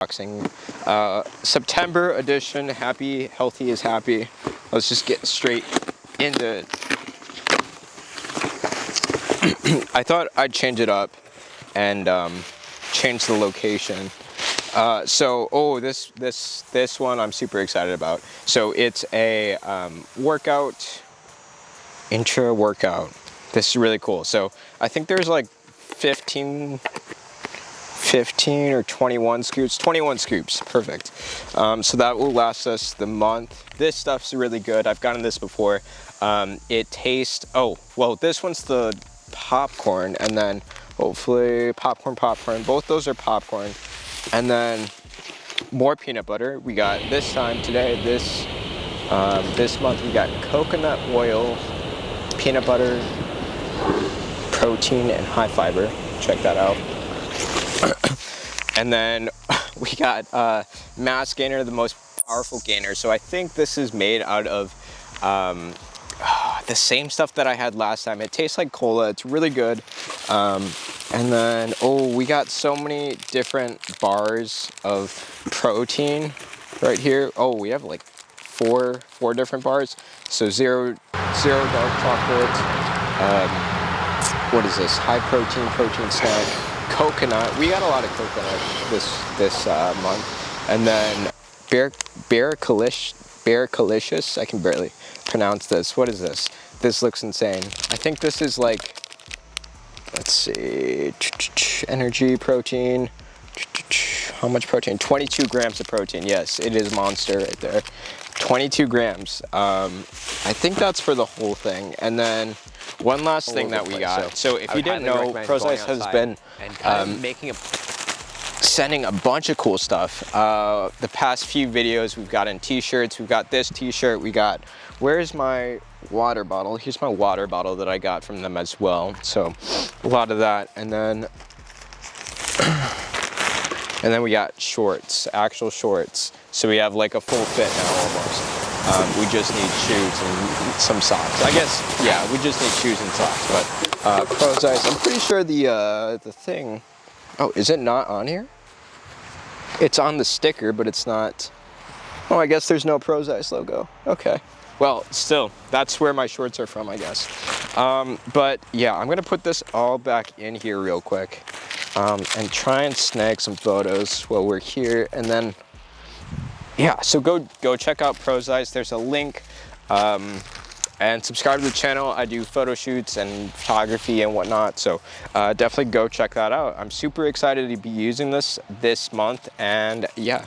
unboxing. September edition, happy, healthy is happy. Let's just get straight into it. I thought I'd change it up and change the location. This one I'm super excited about. So it's a workout, intra workout. This is really cool. So I think there's like 15 or 21 scoops. 21 scoops, perfect. So that will last us the month. This stuff's really good. I've gotten this before. It tastes, this one's the popcorn, and then hopefully popcorn. Both those are popcorn. And then more peanut butter. We got this month we got coconut oil, peanut butter, protein, and high fiber. Check that out. And then we got Mass Gainer, the most powerful gainer. So I think this is made out of the same stuff that I had last time. It tastes like cola. It's really good. And then, we got so many different bars of protein right here. We have like four different bars. So zero dark chocolate. What is this? High protein snack. Coconut. We got a lot of coconut this month. And then Bericalicious. I can barely pronounce this. What is this? This looks insane. I think this is like, let's see, energy protein. How much protein? 22 grams of protein. Yes, it is monster right there. 22 grams. I think that's for the whole thing. And then one last thing that we got. So if you didn't know, Prozise has been sending a bunch of cool stuff. The past few videos, we've gotten t-shirts. We've got this t-shirt. Where's my water bottle? Here's my water bottle that I got from them as well. So a lot of that. And then we got shorts, actual shorts. So we have like a full fit now almost. We just need shoes and some socks. I guess, yeah, we just need shoes and socks. But Prozise, I'm pretty sure the thing. Oh, is it not on here? It's on the sticker, but it's not. Oh, I guess there's no Prozise logo. Okay. Well, still, that's where my shorts are from, I guess. But yeah, I'm gonna put this all back in here real quick and try and snag some photos while we're here. And then, yeah, so go check out Prozise. There's a link. And subscribe to the channel. I do photo shoots and photography and whatnot. So definitely go check that out. I'm super excited to be using this month. And yeah.